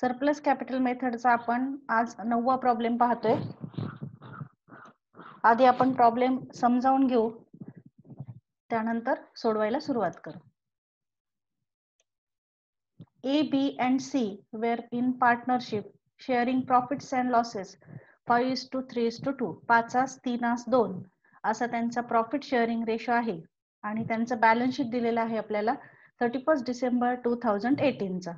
Surplus capital मेथडचा आपण आज 9वा प्रॉब्लेम पाहतोय. आधी आपण प्रॉब्लेम समजावून घेऊ, त्यानंतर सोडवायला सुरुवात करू. A, B and C were in partnership sharing profits and losses 5:3:2 5:3:2 असा त्यांचा प्रॉफिट शेअरिंग रेशो आहे आणि त्यांचं बॅलन्स शीट दिलेलं आहे आपल्याला 31 डिसेंबर 2018 चा.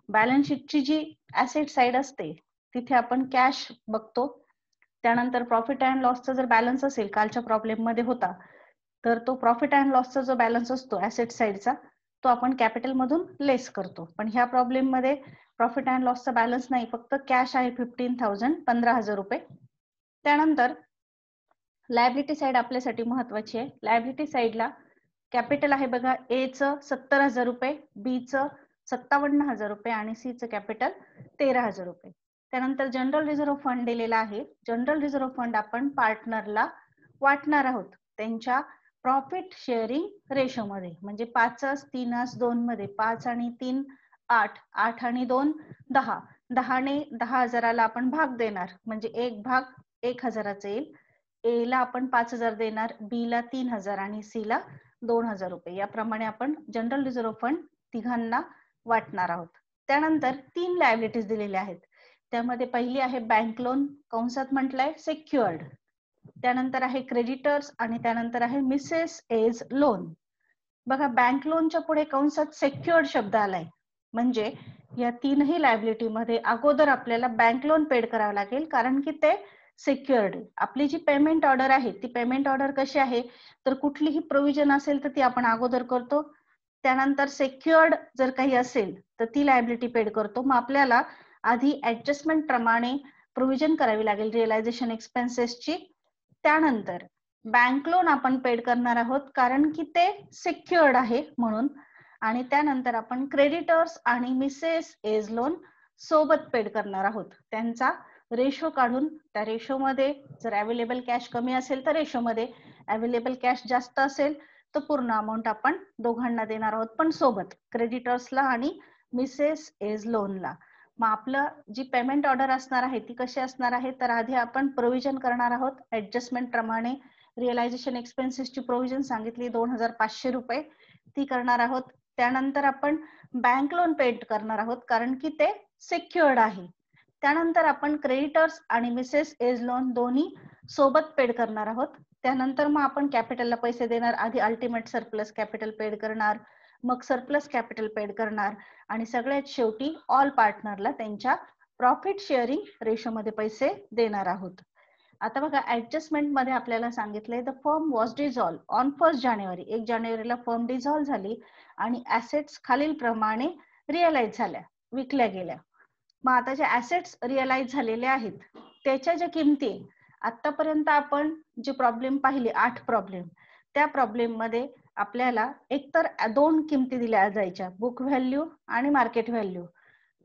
बॅलन्स शीटची जी ऍसेट साइड असते तिथे आपण कॅश बघतो, त्यानंतर प्रॉफिट अँड लॉसचा जर बॅलन्स असेल कालच्या प्रॉब्लेम मध्ये होता तर तो प्रॉफिट अँड लॉसचा जो बॅलन्स असतो ऍसेट साइडचा तो आपण कॅपिटल मधून लेस करतो. पण ह्या प्रॉब्लेम मध्ये प्रॉफिट अँड लॉसचा बॅलन्स नाही, फक्त कॅश आहे 15,000 15,000 रुपये. त्यानंतर लायबिलिटी साइड आपल्यासाठी महत्वाची आहे. लायबिलिटी साइडला कॅपिटल आहे बघा, ए चं 70,000 रुपये, बी चं 57,000 रुपये आणि सी चं कॅपिटल 13,000 रुपये. त्यानंतर जनरल रिझर्व्ह फंड दिलेला आहे. जनरल रिझर्व्ह फंड आपण पार्टनरला वाटणार आहोत त्यांच्या प्रॉफिट शेअरिंग रेशो मध्ये, म्हणजे 5:3:2 मध्ये 5 आणि 3 8, 8 आणि 2 10, 10 ने 10,000ला आपण भाग देणार, म्हणजे एक भाग 1,000चा येईल. ए ला आपण 5,000 देणार, बी ला 3,000 आणि सी ला 2,000 रुपये. याप्रमाणे आपण जनरल रिझर्व्ह फंड तिघांना वाटणार आहोत. त्यानंतर 3 लायबिलिटीज दिलेल्या आहेत. त्यामध्ये पहिली आहे बँक लोन, कंसात म्हटलंय सेक्युअर्ड. त्यानंतर आहे क्रेडिटर्स आणि त्यानंतर आहे मिसेस एज लोन. बघा, बँक लोनच्या पुढे कंसात सेक्युअर्ड शब्द आलाय, म्हणजे या तीनही लायबिलिटी मध्ये अगोदर आपल्याला बँक लोन पेड करावं लागेल, कारण की ते सेक्युअर्ड. आपली जी पेमेंट ऑर्डर आहे ती पेमेंट ऑर्डर कशी आहे, तर कुठलीही प्रोव्हिजन असेल तर ती आपण अगोदर करतो, त्यानंतर सेक्युअर्ड जर काही असेल तर ती लायबिलिटी पेड करतो. मग आपल्याला आधी ऍडजस्टमेंट प्रमाणे प्रोव्हिजन करावी लागेल रिअलायझेशन एक्सपेन्सेसची. त्यानंतर बँक लोन आपण पेड करणार आहोत कारण की ते सेक्युअर्ड आहे म्हणून, आणि त्यानंतर आपण क्रेडिटर्स आणि मिसेस एज लोन सोबत पेड करणार आहोत. त्यांचा रेशो काढून त्या रेशो मध्ये जर अवेलेबल कॅश कमी असेल तर रेशो मध्ये, अवेलेबल कॅश जास्त असेल तर पूर्ण अमाऊंट आपण दोघांना देणार आहोत, पण सोबत क्रेडिटर्सला आणि मिसेस एज लोनला. मग आपलं जी पेमेंट ऑर्डर असणार आहे ती कशी असणार आहे, तर आधी आपण प्रोव्हिजन करणार आहोत ऍडजस्टमेंट प्रमाणे. रिअलायझेशन एक्सपेन्सेसची प्रोव्हिजन सांगितली 2,500 रुपये, ती करणार आहोत. त्यानंतर आपण बँक लोन पेड करणार आहोत कारण की ते सेक्युअर्ड आहे. त्यानंतर आपण क्रेडिटर्स आणि मिसेस एज लोन दोन्ही सोबत पेड करणार आहोत. त्यानंतर मग आपण कॅपिटलला पैसे देणार. आधी अल्टिमेट सरप्लस कॅपिटल पेड करणार, मग सरप्लस कॅपिटल पेड करणार आणि सगळ्यात शेवटी ऑल पार्टनरला त्यांच्या प्रॉफिट शेअरिंग रेशो मध्ये पैसे देणार आहोत. आता बघा, ऍडजस्टमेंट मध्ये आपल्याला सांगितलंय the firm was dissolve on 1 जानेवारी. 1 जानेवारीला फर्म डिझॉल्व झाली आणि ऍसेट्स खालील प्रमाणे रिअलाइज झाल्या, विकल्या गेल्या. मग आता जे ऍसेट्स रिअलाइज झालेले आहेत त्याच्या ज्या किमती, आतापर्यंत आपण जे प्रॉब्लेम पाहिले 8 प्रॉब्लेम, त्या प्रॉब्लेम मध्ये आपल्याला एकतर 2 किमती दिल्या जायच्या, बुक व्हॅल्यू आणि मार्केट व्हॅल्यू,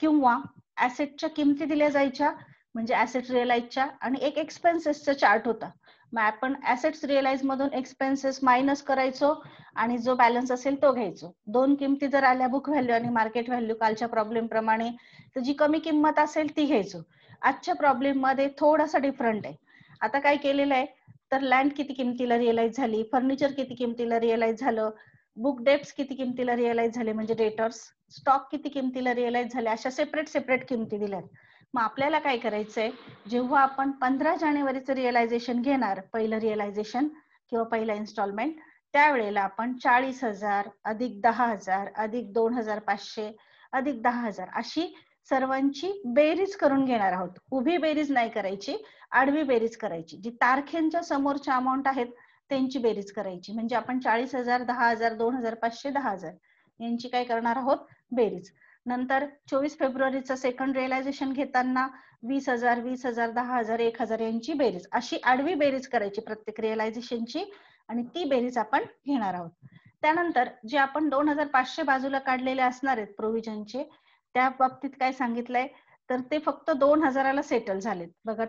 किंवा ऍसेटच्या किमती दिल्या जायच्या म्हणजे ऍसेट रिअलाइजच्या, आणि एक एक्सपेन्सेसचा चार्ट होता. मग आपण ऍसेट्स रिअलाइज मधून एक्सपेन्सेस मायनस करायचो आणि जो बॅलन्स असेल तो घ्यायचो. 2 किमती जर आल्या बुक व्हॅल्यू आणि मार्केट व्हॅल्यू कालच्या प्रॉब्लेम प्रमाणे, तर जी कमी किंमत असेल ती घ्यायचो. आजच्या प्रॉब्लेम मध्ये थोडासा डिफरंट आहे. आता काय केलेलं आहे, तर लँड किती किमतीला रिअलाइज झाली, फर्निचर किती किमतीला रिअलाइज झालं, बुक डेप्स किती किमतीला रिअलाइज झाले म्हणजे डेटर्स, स्टॉक किती किमतीला रिअलाइज झाले, अशा सेपरेट सेपरेट किमती दिल्यात. मग आपल्याला काय करायचंय, जेव्हा आपण 15 जानेवारीचं रिअलायझेशन घेणार, पहिलं रिअलायझेशन किंवा पहिला इन्स्टॉलमेंट, त्यावेळेला आपण 40,000 अधिक 10,000 अधिक 2,500 अधिक 10,000 अशी सर्वांची बेरीज करून घेणार आहोत. उभी बेरीज नाही करायची, आडवी बेरीज करायची. जी तारखेंच्या समोरच्या अमाऊंट आहेत त्यांची बेरीज करायची. म्हणजे आपण 40,000 10,000 2,500 10,000 यांची काय करणार आहोत, बेरीज. नंतर 24 फेब्रुवारीचं सेकंड रिअलायझेशन घेताना 20,000 20,000 10,000 1,000 यांची बेरीज, अशी आडवी बेरीज करायची प्रत्येक रिअलायझेशनची, आणि ती बेरीज आपण घेणार आहोत. त्यानंतर जे आपण 2,500 बाजूला काढलेले असणार आहेत प्रोव्हिजनचे, त्या बाबतीत काय सांगितलंय, तर ते फक्त 2,000ला सेटल झालेत. बघा,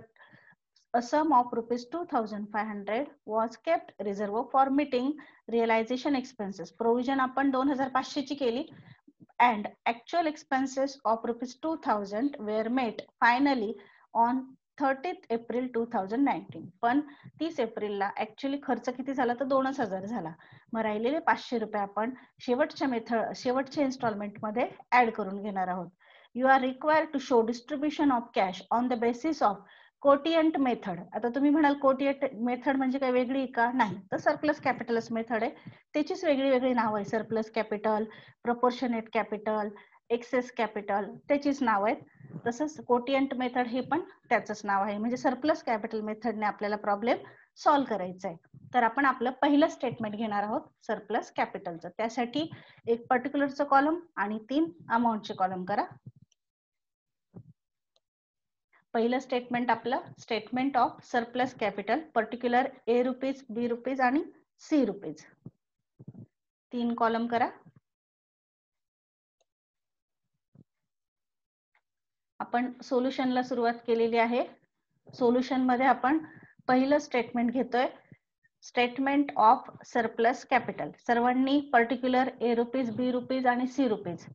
a sum of rupees 2,500 was kept reserve for meeting realization expenses. Provision आपण 2,500 ची केली, and actual expenses of ₹2,000 were met finally on 30th April 2019. पण 30 एप्रिलला ऍक्च्युअली खर्च किती झाला तर 2,000 झाला. मग राहिलेले ₹500 आपण शेवटच्या इन्स्टॉलमेंट मध्ये ऍड करून घेणार आहोत. You are required to show distribution of cash on the basis of quotient method. आता तुम्ही म्हणाल कोटियंट मेथड म्हणजे काय वेगळी का? नाही, तर सरप्लस कॅपिटलच मेथड आहे. त्याचीच वेगळी नाव आहे. Surplus capital, proportionate capital, excess capital, त्याचीच नाव आहेत. तसंच कोटियंट मेथड हे पण त्याचंच नाव आहे. म्हणजे सरप्लस कॅपिटल मेथडने आपल्याला प्रॉब्लेम सॉल्व्ह करायचा आहे. तर आपण आपलं पहिलं स्टेटमेंट घेणार आहोत सरप्लस कॅपिटलचं. त्यासाठी एक पर्टिक्युलरचं कॉलम आणि 3 अमाऊंटचे कॉलम करा. पहिलं स्टेटमेंट आपलं statement of surplus capital, particular ₹, ₹, आणि ₹. 3 कॉलम करा. आपण सोल्युशनला सुरुवात केलेली आहे. सोल्युशन मध्ये आपण पहिलं स्टेटमेंट घेतोय, स्टेटमेंट ऑफ सरप्लस कॅपिटल. सर्वांनी पर्टिक्युलर ₹, ₹, आणि ₹.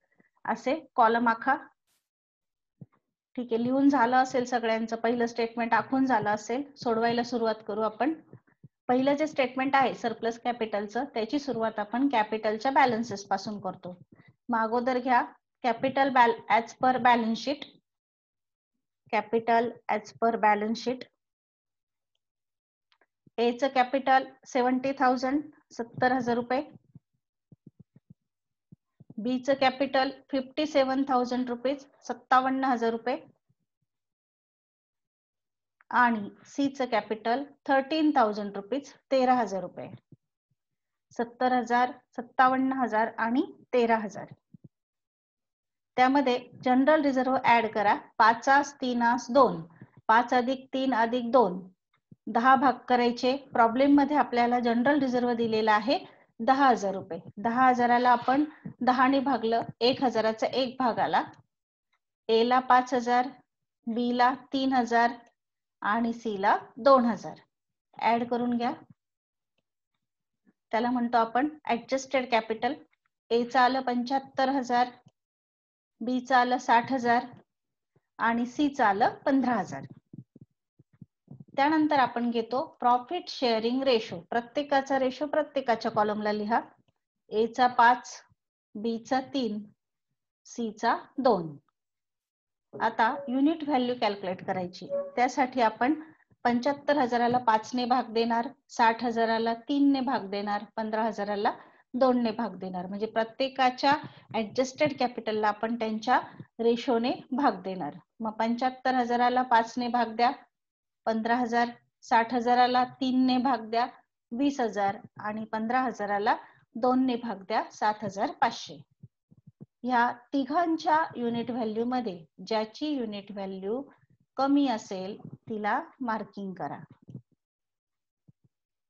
असे कॉलम आखा. ठीक आहे, लिहून झालं असेल सगळ्यांचं. पहिलं स्टेटमेंट आखून झालं असेल. सोडवायला सुरुवात करू आपण. पहिलं जे स्टेटमेंट आहे सरप्लस कॅपिटलचं, त्याची सुरुवात आपण कॅपिटलच्या बॅलन्सेस पासून करतो. मग अगोदर घ्या capital as per balance sheet. Capital as per balance sheet. A चं कॅपिटल 70,000 ₹70,000. बी चं कॅपिटल 57,000 ₹57,000. आणि सी चं कॅपिटल 13,000 ₹13,000. 70,000, 57,000 आणि 13,000. त्यामध्ये जनरल रिझर्व्ह ऍड करा. 5 3 2, 5 + 3 + 2, 10 भाग करायचे. प्रॉब्लेम मध्ये आपल्याला जनरल रिझर्व्ह दिलेला आहे ₹10,000. 10,000ला आपण 10 ने भागलं, 1,000चा 1 भाग आला. ए ला 5,000, बी ला 3,000 आणि सी ला 2,000. ऍड करून घ्या. त्याला म्हणतो आपण ऍडजस्टेड कॅपिटल. ए चं आलं 75,000, बी चं आलं 60,000 आणि सी चं आलं 15,000. त्यानंतर आपण घेतो प्रॉफिट शेअरिंग रेशो. प्रत्येकाचा रेशो प्रत्येकाच्या कॉलमला लिहा. ए चा 5, बी चा 3, सी चा 2. आता युनिट व्हॅल्यू कॅल्क्युलेट करायची. त्यासाठी आपण 75,000ला 5 ने भाग देणार, 60,000ला 3 ने भाग देणार, 15,000ला 2 ने भाग देणार. म्हणजे प्रत्येकाच्या ऍडजस्टेड कॅपिटलला आपण त्यांच्या रेशोने भाग देणार. मग 75,000ला 5 ने भाग द्या 15,000, 60,000ला 3 ने भाग द्या 20,000 आणि 15,000ला 2 ने भाग द्या 7,500. ह्या तिघांच्या युनिट व्हॅल्यू मध्ये ज्याची युनिट व्हॅल्यू कमी असेल तिला मार्किंग करा.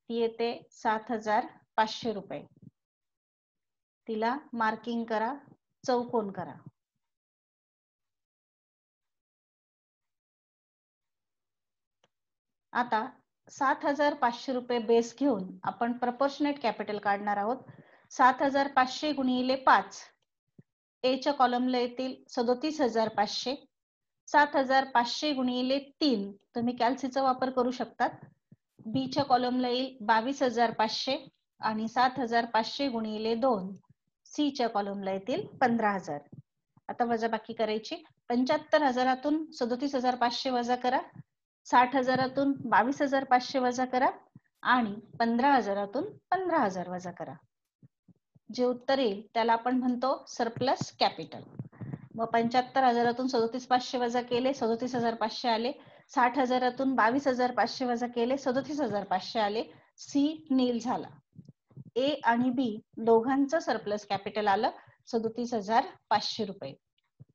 ती येते ₹7,500. तिला मार्किंग करा, चौकोन करा. आता ₹7,500 बेस घेऊन आपण प्रपोर्शनेट कॅपिटल काढणार आहोत. 7,500 गुणिले 5. ए च्या कॉलमला येतील 37,500. 7,500 गुणिले 3 तुम्ही कॅल्सीचा वापर करू शकतात. बी च्या कॉलमला येईल 22,500 आणि 7,500 गुणिले 2 सी च्या कॉलमला येतील 15,000. आता वजाबाकी करायची. 75,000तून 37,500 वजा करा, 60,000तून 22,500 वजा करा आणि 15,000तून 15,000 वजा करा. जे उत्तर येईल त्याला आपण म्हणतो सरप्लस कॅपिटल. मग 75,000तून 37,500 वजा केले, 37,500 आले. 60,000तून 22,500 वजा केले, 37,500 आले. सी नील झाला. ए आणि बी दोघांचं सरप्लस कॅपिटल आलं ₹37,500.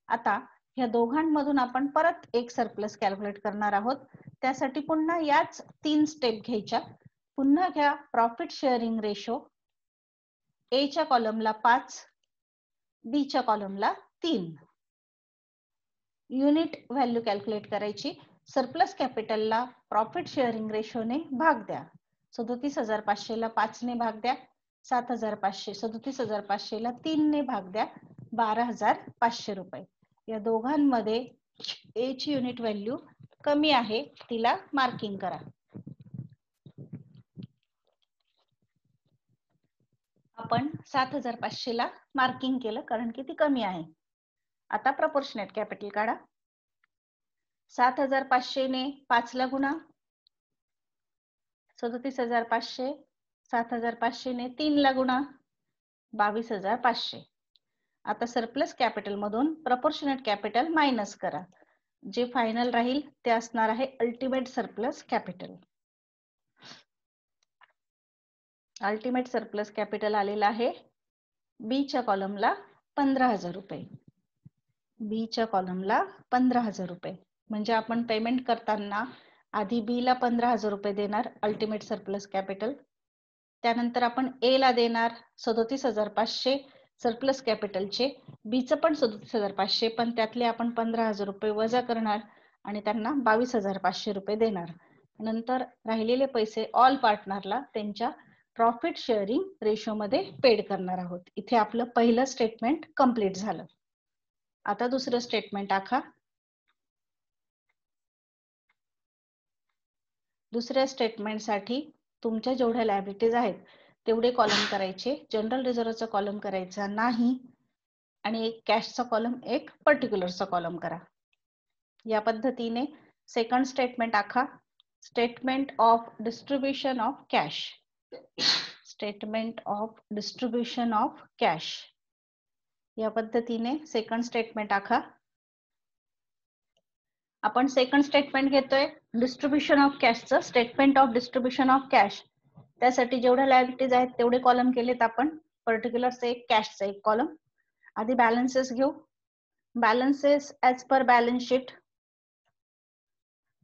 आता या दोघांमधून आपण परत एक सरप्लस कॅल्क्युलेट करणार आहोत. त्यासाठी पुन्हा याच 3 स्टेप घ्यायच्या. पुन्हा घ्या प्रॉफिट शेअरिंग रेशो. ए च्या कॉलमला 5, बी च्या कॉलमला 3. युनिट व्हॅल्यू कॅल्क्युलेट करायची. सरप्लस कॅपिटलला प्रॉफिट शेअरिंग रेशोने भाग द्या. 37,500ला 5 ने भाग द्या, 7,500 37,500ला 3 ने भाग द्या, 12,500 रुपये. या दोघांमध्ये ए ची युनिट व्हॅल्यू कमी आहे, तिला मार्किंग करा. आपण 7,500 ला मार्किंग केलं कारण की ती कमी आहे. आता प्रपोर्शनेट कॅपिटल काढा. 7,500 ने 5 ला गुणा, 37,500. 7,500 ने 3 ला गुणा, 22,500. आता सरप्लस कॅपिटल मधून प्रपोर्शनेट कॅपिटल मायनस करा. जे फायनल राहील ते असणार आहे ultimate surplus capital. Ultimate surplus capital आलेला आहे बी च्या कॉलमला 15,000 रुपये. बी च्या कॉलमला 15,000 रुपये. म्हणजे आपण पेमेंट करताना आधी बी ला 15,000 रुपये देणार अल्टिमेट सरप्लस कॅपिटल. त्यानंतर आपण ए ला देणार 37,500 सरप्लस कॅपिटलचे. बीचं पण 37,500, पण त्यातले आपण 15,000 रुपये वजा करणार आणि त्यांना 22,500 रुपये देणार. नंतर राहिलेले पैसे ऑल पार्टनरला त्यांच्या प्रॉफिट शेअरिंग रेशो मध्ये पेड करणार आहोत. इथे आपलं पहिलं स्टेटमेंट कंप्लीट झालं. आता दुसरं स्टेटमेंट आखा. दुसऱ्या स्टेटमेंटसाठी तुमच्या जेवढ्या लायबिलिटीज आहेत तेवढे कॉलम करायचे. जनरल रिझर्वचा कॉलम करायचा नाही आणि एक कॅशचा कॉलम, एक पर्टिक्युलरचा कॉलम करा. या पद्धतीने सेकंड स्टेटमेंट आखा. Statement of distribution of cash. Statement of distribution of cash. या पद्धतीने सेकंड स्टेटमेंट आखा. आपण सेकंड स्टेटमेंट घेतोय डिस्ट्रीब्युशन ऑफ कॅशचं. Statement of distribution of cash त्यासाठी जेवढ्या लायबिलिटीज आहेत तेवढे कॉलम केलेत आपण. पर्टिक्युलरचं एक, कॅशचं एक कॉलम. आधी बॅलन्सेस घेऊ. Balances as per balance sheet.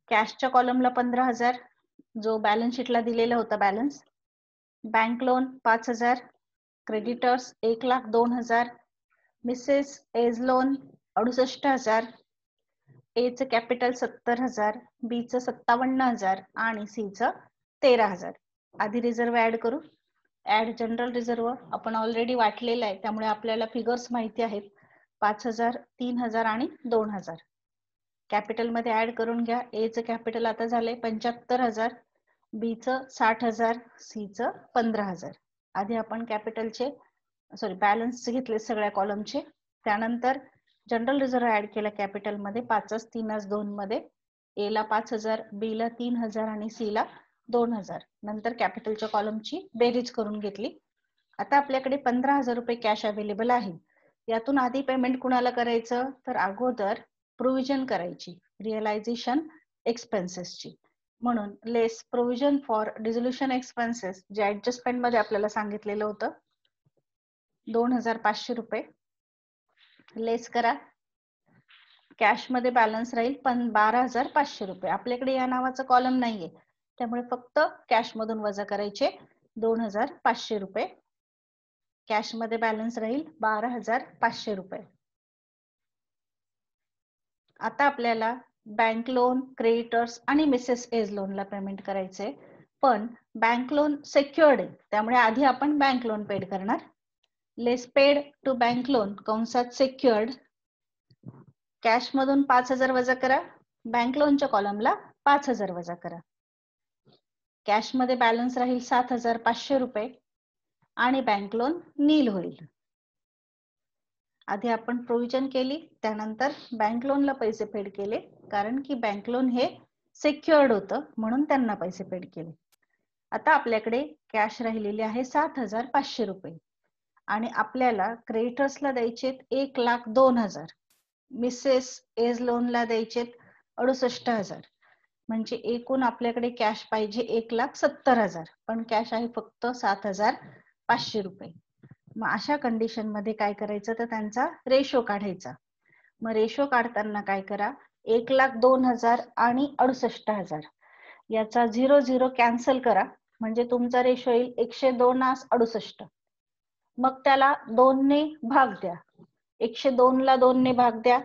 कॅशच्या कॉलमला 15,000 जो बॅलन्स शीटला दिलेला होता balance. Bank loan 5,000. Creditors 1,02,000. Mrs A's loan 68,000. A चं कॅपिटल 70,000, बी चं 57,000 आणि सी चं 13,000. आधी रिझर्व ऍड करू. ऍड जनरल रिझर्व आपण ऑलरेडी वाटलेलं आहे त्यामुळे आपल्याला फिगर्स माहिती आहेत. 5,000, 3,000 आणि 2,000. कॅपिटल मध्ये ऍड करून घ्या. ए चं कॅपिटल आता झालंय 75,000, बी चं 60,000, सी चं 15,000. आधी आपण कॅपिटलचे बॅलन्स घेतले सगळ्या कॉलमचे. त्यानंतर जनरल रिझर्व ऍड केला कॅपिटल मध्ये 5, 3, 2 मध्ये. ए ला 5,000, बी ला 3,000 आणि सी ला 2,000. नंतर कॅपिटलच्या कॉलमची बेरीज करून घेतली. आता आपल्याकडे 15,000 रुपये कॅश अवेलेबल आहे. यातून आधी पेमेंट कुणाला करायचं तर अगोदर प्रोव्हिजन करायची रिअलायझेशन एक्सपेन्सेसची. म्हणून लेस प्रोव्हिजन फॉर डिझोल्युशन एक्सपेन्सेस जे ऍडजस्टमेंट मध्ये आपल्याला सांगितलेलं होतं 2,500 रुपये लेस करा. कॅश मध्ये बॅलन्स राहील 12,500 रुपये. आपल्याकडे या नावाचा कॉलम नाहीये त्यामुळे फक्त कॅश मधून वजा करायचे 2,500 रुपये. कॅश मध्ये बॅलन्स राहील 12,500 रुपये. आता आपल्याला बँक लोन, क्रेडिटर्स आणि मिसेस एज लोनला पेमेंट करायचंय. पण बँक लोन सेक्युअर्ड आहे त्यामुळे आधी आपण बँक लोन पेड करणार. लेस पेड टू बँक लोन कंसात सेक्युअर्ड. कॅश मधून 5,000 वजा करा. बँक लोनच्या कॉलमला 5,000 वजा करा. कॅश मध्ये बॅलन्स राहील 7,500 रुपये आणि बँक लोन नील होईल. आधी आपण प्रोव्हिजन केली त्यानंतर बँक लोनला पैसे पेड केले कारण की बँक लोन हे सेक्युअर्ड होतं म्हणून त्यांना पैसे पेड केले. आता आपल्याकडे कॅश राहिलेली आहे 7,500 रुपये आणि आपल्याला क्रेडिटर्सला द्यायचे 1,02,000. मिसेस एज लोनला द्यायचे 68,000. म्हणजे एकूण आपल्याकडे कॅश पाहिजे 1,70,000 पण कॅश आहे फक्त 7,500 रुपये. मग अशा कंडिशन मध्ये काय करायचं तर त्यांचा रेशो काढायचा. मग रेशो काढताना काय करा 1,02,000 आणि 68,000 याचा 0,0 कॅन्सल करा म्हणजे तुमचा रेशो येईल 102:68. मग त्याला 2 ने भाग द्या. 102 ला 2 ने भाग द्या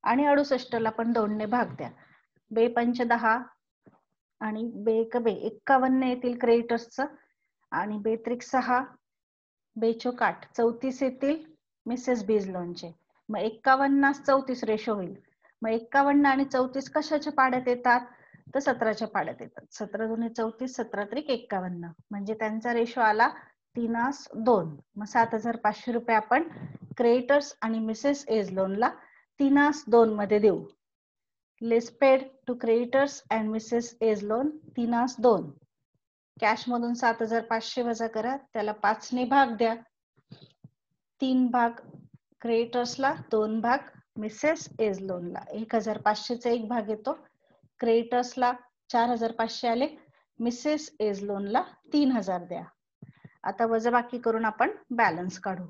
आणि 68 ला पण 2 ने भाग द्या. 2×5 = 10 आणि 51 येतील क्रेडिटर्सचं आणि 2×3 = 6, 2×4 = 8, 34 येतील. मिसेस बीज लोनचे. मग 51:34 रेशो होईल. मग 51 आणि 34 कशाच्या पाड्यात येतात? तर 17च्या पाड्यात येतात. 17 दुनी 34, 17 त्रिक 51, म्हणजे त्यांचा रेशो आला 3:2. मग 7,500 रुपये आपण क्रेडिटर्स आणि मिसेस एज लोनला 3:2 मध्ये देऊ. Less paid to creditors and Mrs A's loan 3:2. Cash मधून 7,500 वजा करा, त्याला 5 ने भाग द्या. 3 भाग क्रेडिटर्सला, 2 भाग मिसेस एज लोनला. 1,500चा 1 भाग येतो. क्रेडिटर्सला 4,500 आले, मिसेस एज लोनला 3,000 द्या. आता वजाबाकी करून आपण बॅलन्स काढू.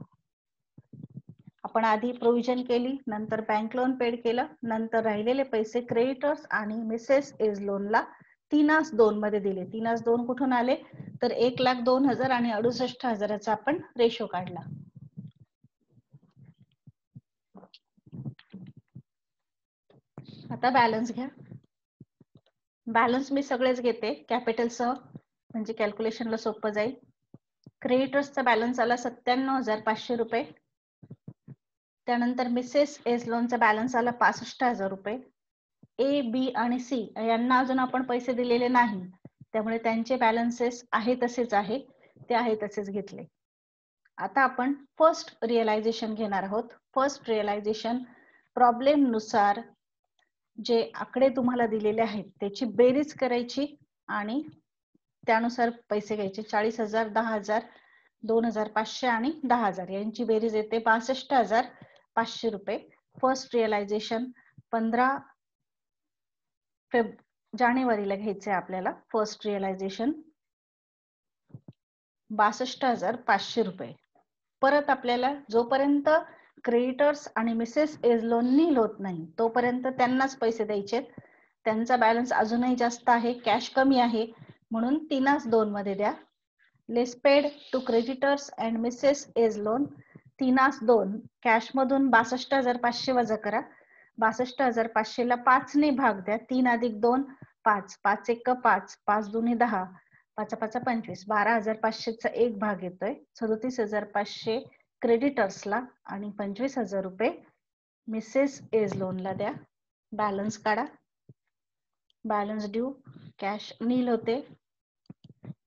आपण आधी प्रोव्हिजन केली, नंतर बँक लोन पेड केलं, नंतर राहिलेले पैसे क्रेडिटर्स आणि मिसेस एज लोनला 3:2 मध्ये दिले. 3:2 कुठून आले? तर 1,02,000 आणि 68,000चा आपण रेशो काढला. आता बॅलन्स घ्या. बॅलन्स मी सगळेच घेते कॅपिटल सह, म्हणजे कॅल्क्युलेशनला सोपं जाईल. क्रेडिटर्सचा बॅलन्स आला 97,500 रुपये. त्यानंतर मिसेस एज लोनचा बॅलन्स आला 65,000 रुपये. ए, बी आणि सी यांना अजून आपण पैसे दिलेले नाही, त्यामुळे त्यांचे बॅलन्सेस आहे तसेच आहे, ते आहे तसेच घेतले. आता आपण फर्स्ट रिअलायझेशन घेणार आहोत. फर्स्ट रिअलायझेशन प्रॉब्लेम नुसार जे आकडे तुम्हाला दिलेले आहेत त्याची बेरीज करायची आणि त्यानुसार पैसे घ्यायचे. 40,000, 10,000, 2,500 आणि 10,000 यांची बेरीज येते 62,500 रुपये. फर्स्ट रिअलायझेशन 15 जानेवारीला घ्यायचे आपल्याला. फर्स्ट रिअलायझेशन 62,500 रुपये. परत आपल्याला जोपर्यंत क्रेडिटर्स आणि मिसेस एज लोन नील होत नाही तोपर्यंत त्यांनाच पैसे द्यायचे. त्यांचा बॅलन्स अजूनही जास्त आहे, कॅश कमी आहे, म्हणून 3:2 मध्ये द्या. Less paid to creditors and Mrs A's loan 3:2. Cash मधून 62,500 वजा करा. 62,500 ला 5 ने भाग द्या. 3 + 2 5, 5 × 5, 5 × 2 = 10, 5 × 5 = 25. 12,500चा 1 भाग येतोय. 37,500 क्रेडिटर्सला आणि 25,000 रुपये मिसेस एज लोनला द्या. बॅलन्स काढा. बॅलन्स ड्यू कॅश नील होते.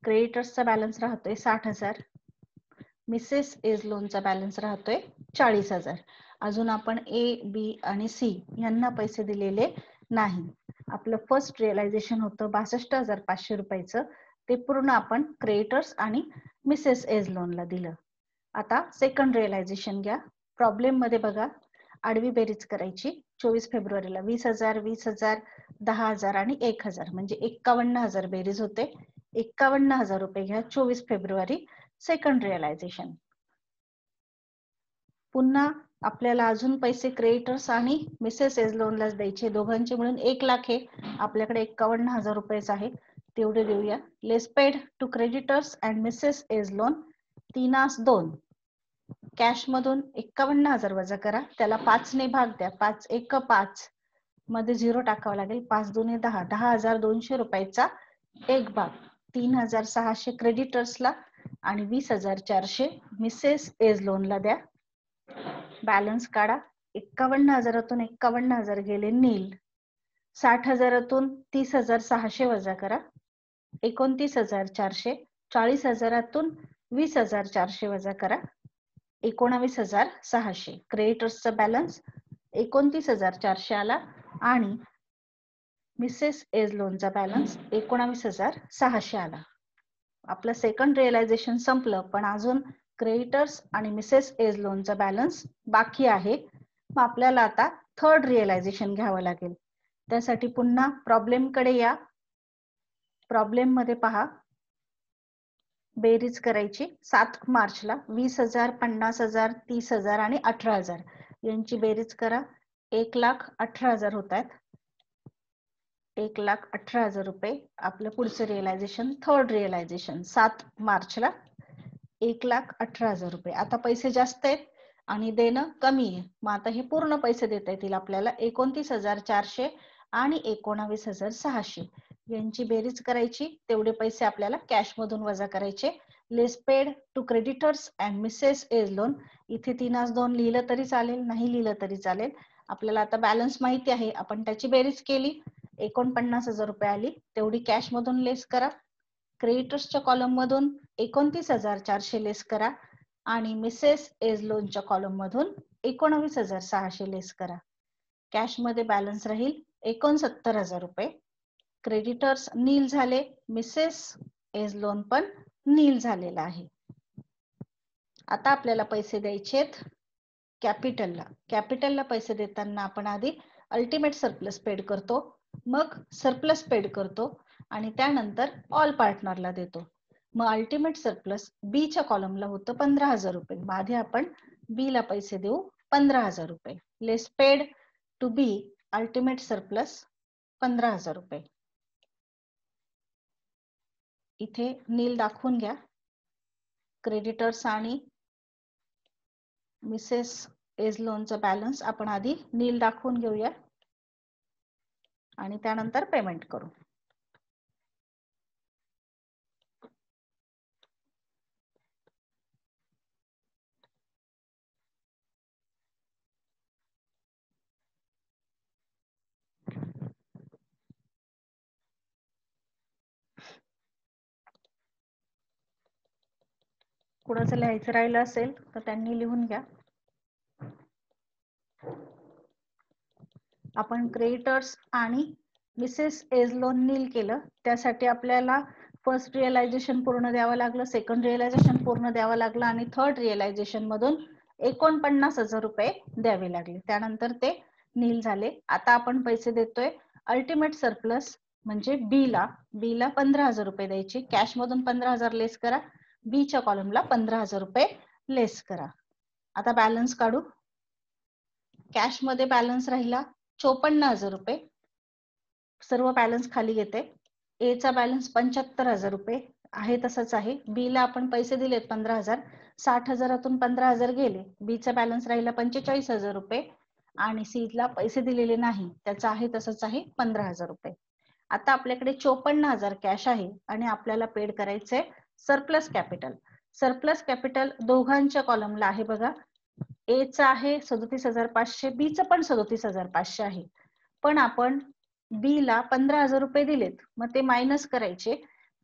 क्रेडिटर्सचा बॅलन्स राहतोय 60,000. मिसेस एज लोनचा बॅलन्स राहतोय 40,000. अजून आपण ए, बी आणि सी यांना पैसे दिलेले नाही. आपलं फर्स्ट रिअलायझेशन होतं 62,500 रुपयाचं, ते पूर्ण आपण क्रेडिटर्स आणि मिसेस एज लोनला दिलं. आता सेकंड रिअलायझेशन घ्या. प्रॉब्लेम मध्ये बघा, आडवी बेरीज करायची. 24 फेब्रुवारीला 20,000, 20,000, 10,000 आणि 1,000 म्हणजे 51,000 बेरीज होते. 51,000 रुपये घ्या. 24 फेब्रुवारी सेकंड रिअलायझेशन. पुन्हा आपल्याला अजून पैसे क्रेडिटर्स आणि मिसेस एज लोनलाच द्यायचे. दोघांचे मिळून 1,00,000 आहे. आपल्याकडे 51,000 रुपयेच आहे, तेवढे देऊया. Less paid to creditors and Mrs A's loan 3:2. Cash मधून 51,000 वजा करा, त्याला 5 ने भाग द्या. 5 × 1 = 5 मध्ये 0 टाकावं लागेल. 5 × 2 = 10, 10,200 रुपयाचा 1 भाग. 3,600 क्रेडिटर्सला आणि 20,400 मिसेस एज लोनला द्या. बॅलन्स काढा. 51,000तून 51,000 गेले नील. 60,000तून 30,600 वजा करा. 29,400. 40,000तून 20,400 वजा करा. 19,600. क्रेडिटर्सचा बॅलन्स 29,400 आला आणि मिसेस एज लोनचा बॅलन्स 19,600 आला. आपलं सेकंड रिअलायझेशन संपलं, पण अजून क्रेडिटर्स आणि मिसेस एज लोनचा बॅलन्स बाकी आहे. मग आपल्याला आता थर्ड रिअलायझेशन घ्यावं लागेल. त्यासाठी पुन्हा प्रॉब्लेम कडे या. प्रॉब्लेम मध्ये पहा, बेरीज करायची. 7 मार्चला 20,000, 50,000, 30,000 आणि 18,000 यांची बेरीज करा. 1,18,000 होत आहेत. 1,18,000 रुपये. आपलं पुढचं रिअलायझेशन थर्ड रिअलायझेशन 7 मार्चला 1,18,000 रुपये. आता पैसे जास्त आहेत आणि देणं कमी आहे. मग आता हे पूर्ण पैसे देता येतील आपल्याला. 29,400 आणि 19,600 यांची बेरीज करायची. तेवढे पैसे आपल्याला कॅश मधून वजा करायचे. Less paid to creditors and Mrs A's loan. इथे 3/2 लिहिलं तरी चालेल, नाही लिहिलं तरी चालेल. आपल्याला आता बॅलन्स माहिती आहे, आपण त्याची बेरीज केली, 49,000 रुपये आली, तेवढी कॅश मधून लेस करा. क्रेडिटर्सच्या कॉलम मधून 29,400 लेस करा आणि मिसेस एज लोनच्या कॉलम मधून 19,600 लेस करा. कॅश मध्ये बॅलन्स राहील 69,000 रुपये. क्रेडिटर्स नील झाले, मिसेस एज लोन पण नील झालेला आहे. आता आपल्याला पैसे द्यायचेत कॅपिटलला. कॅपिटलला पैसे देताना आपण आधी अल्टिमेट सरप्लस पेड करतो, मग सरप्लस पेड करतो आणि त्यानंतर ऑल पार्टनरला देतो. मग अल्टिमेट सरप्लस बी च्या कॉलमला होतं 15,000 रुपये. मग आधी आपण बी ला पैसे देऊ 15,000 रुपये. Less paid to B ultimate surplus 15,000 रुपये. इथे नील दाखवून घ्या. क्रेडिटर्स आणि मिसेस एज लोनचा बॅलन्स आपण आधी नील दाखवून घेऊया आणि त्यानंतर पेमेंट करू. कुणाचं लिहायचं राहिलं असेल तर त्यांनी लिहून घ्या. आपण क्रेडिटर्स आणि मिसेस एज लोन नील केलं, त्यासाठी आपल्याला फर्स्ट रिअलायझेशन पूर्ण द्यावं लागलं, सेकंड रिअलायझेशन पूर्ण द्यावं लागलं आणि थर्ड रिअलायझेशन मधून 49,000 रुपये द्यावे लागले. त्यानंतर ते नील झाले. आता आपण पैसे देतोय अल्टिमेट सरप्लस म्हणजे बी ला 15,000 रुपये द्यायचे. कॅश मधून 15,000 लेस करा, बी च्या कॉलमला 15,000 रुपये लेस करा. आता बॅलन्स काढू. कॅश मध्ये बॅलन्स राहिला 54,000 रुपये. सर्व बॅलन्स खाली घेते. ए चा बॅलन्स 75,000 रुपये आहे तसंच आहे. बी ला आपण पैसे दिलेत 15,000, 60,000तून 15,000 गेले. बी चा बॅलन्स राहिला 45,000 रुपये आणि सी ला पैसे दिलेले नाही, त्याचा आहे तसंच आहे 15,000 रुपये. आता आपल्याकडे 54,000 कॅश आहे आणि आपल्याला पेड करायचंय सरप्लस कॅपिटल. सरप्लस कॅपिटल दोघांच्या कॉलमला आहे बघा. ए चा आहे 37,500, बी चं पण 37,500 आहे. पण आपण बी ला 15,000 रुपये दिलेत, मग ते मायनस करायचे,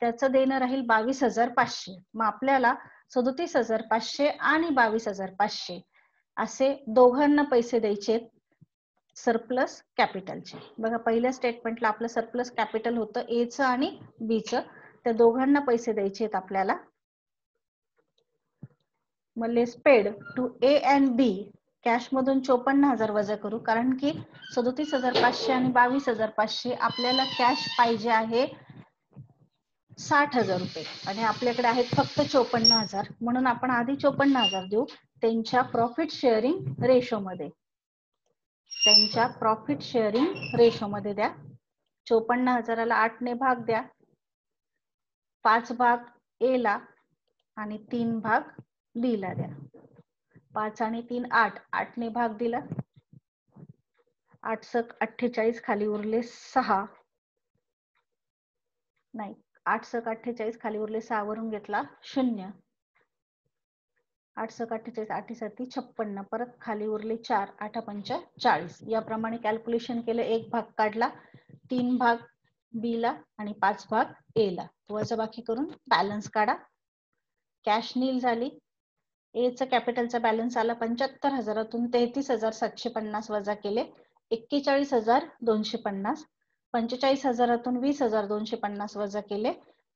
त्याचं देणं राहील 22,500. मग आपल्याला 37,500 आणि 22,500 असे दोघांना पैसे द्यायचे सरप्लस कॅपिटलचे. बघा पहिल्या स्टेटमेंटला आपलं सरप्लस कॅपिटल होतं ए चं आणि बी चं, त्या दोघांना पैसे द्यायचे आपल्याला. मग less paid to A and B cash मधून 54,000 वजा करू, कारण की 37,500 आणि 22,500 आपल्याला कॅश पाहिजे आहे 60,000 रुपये आणि आपल्याकडे आहेत फक्त 54,000, म्हणून आपण आधी 54,000 देऊ त्यांच्या प्रॉफिट शेअरिंग रेशो मध्ये. त्यांच्या प्रॉफिट शेअरिंग रेशो मध्ये द्या. 54,000ला 8 ने भाग द्या. 5 भाग ए ला आणि 3 भाग बी ला द्या. 5 आणि 3 8, 8 ने भाग दिला. 8 सक 48, खाली उरले 6, नाही 8 सक 48, खाली उरले 6 वरून घेतला 0. 8 सक 48, 8 7 56, परत खाली उरले 4, 8 5 40. याप्रमाणे कॅल्क्युलेशन केलं. एक भाग काढला, 3 भाग बी ला आणि 5 भाग ए ला. वजाबाकी करून बॅलन्स काढा. कॅश नील झाली. ए चा कॅपिटलचा बॅलन्स आला 75,000तून 33,750 वजा केले 41,250. 45,000तून 20,250 वजा केले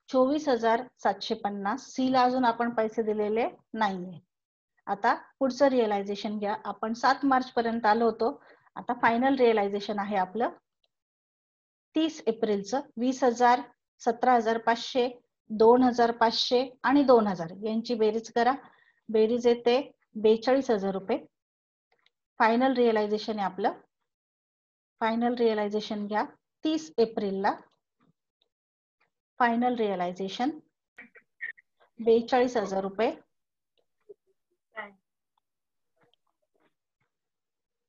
24,750. सी ला अजून आपण पैसे दिलेले नाहीये. आता पुढचं रिअलायझेशन घ्या. आपण 7 मार्च पर्यंत आलो होतो. आता फायनल रिअलायझेशन आहे आपलं 30 एप्रिलचं. 20,000, 17,500, 2,500 आणि 2,000 यांची बेरीज करा. बेरीज येते 42,000 रुपये. फायनल रिअलायझेशन आहे आपलं. फायनल रिअलायझेशन घ्या 30 एप्रिलला. फायनल रिअलायझेशन 42,000 रुपये.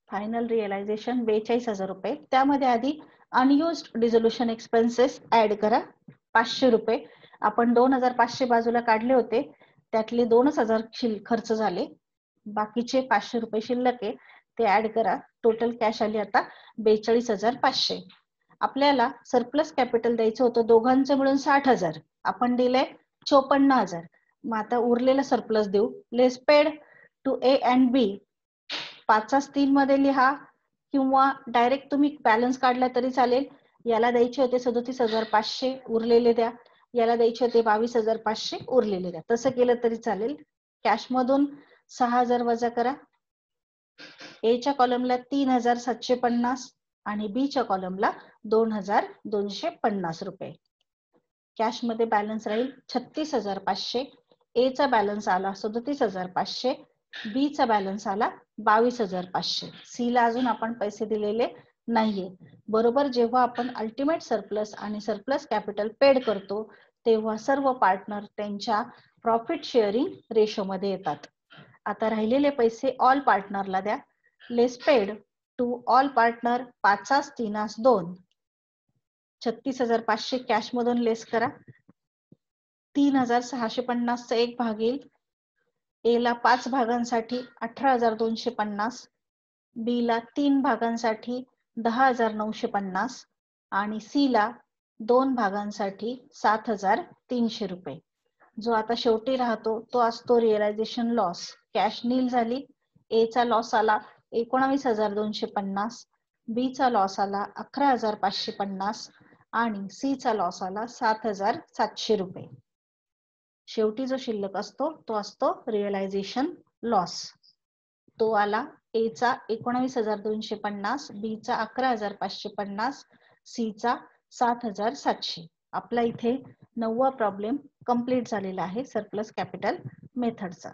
फायनल रिअलायझेशन 42,000 रुपये. त्यामध्ये आधी अनयुज्ड डिझोल्युशन एक्सपेन्सेस ऍड करा 500 रुपये आपण 2,500 बाजूला काढले होते, त्यातले 2,000 खर्च झाले, बाकीचे 500 रुपये शिल्लक आहे, ते ऍड करा. टोटल कॅश आली आता 42,500. आपल्याला सरप्लस कॅपिटल द्यायचं होतं दोघांचं मिळून 60,000, आपण दिले 54,000. मग आता उरलेला सरप्लस देऊ. Less paid to A and बी 5/3 मध्ये लिहा किंवा डायरेक्ट तुम्ही बॅलन्स काढला तरी चालेल. याला द्यायचे होते 37,500, उरलेले द्या. याला द्यायचे होते 22,500, उरलेले द्या. तसं केलं तरी चालेल. कॅश मधून 6,000 वजा करा. ए च्या कॉलमला 3,750 आणि बी च्या कॉलमला 2,250 रुपये. कॅश मध्ये बॅलन्स राहील 36,500. ए चा बॅलन्स आला 37,500, बी चा बॅलन्स आला 22,500. सी ला अजून आपण पैसे दिलेले नाहीये. बरोबर जेव्हा आपण अल्टिमेट सरप्लस आणि सरप्लस कॅपिटल पेड करतो तेव्हा सर्व पार्टनर त्यांच्या प्रॉफिट शेअरिंग रेशो मध्ये येतात. आता राहिलेले पैसे ऑल पार्टनरला द्या. Less paid to all partner 5/3 36,500 cash मधून लेस करा. 3,650 चा 1 भाग येईल. ए ला 5 भागांसाठी 18,250, बी ला 3 भागांसाठी 10,950 आणि सी ला 2 भागांसाठी 7,300 रुपये. जो आता शेवटी राहतो तो असतो रिअलायझेशन लॉस. कॅश नील झाली. ए चा लॉस आला 19,250, बी चा लॉस आला 11,550 आणि सी चा लॉस आला 7,700 रुपये. शेवटी जो शिल्लक असतो तो असतो रिअलायझेशन लॉस. तो आला ए चा 19,250, बी चा 11,550, सी चा 7,700. आपला इथे 9वा प्रॉब्लेम कंप्लीट झालेला आहे सरप्लस कॅपिटल मेथडचा.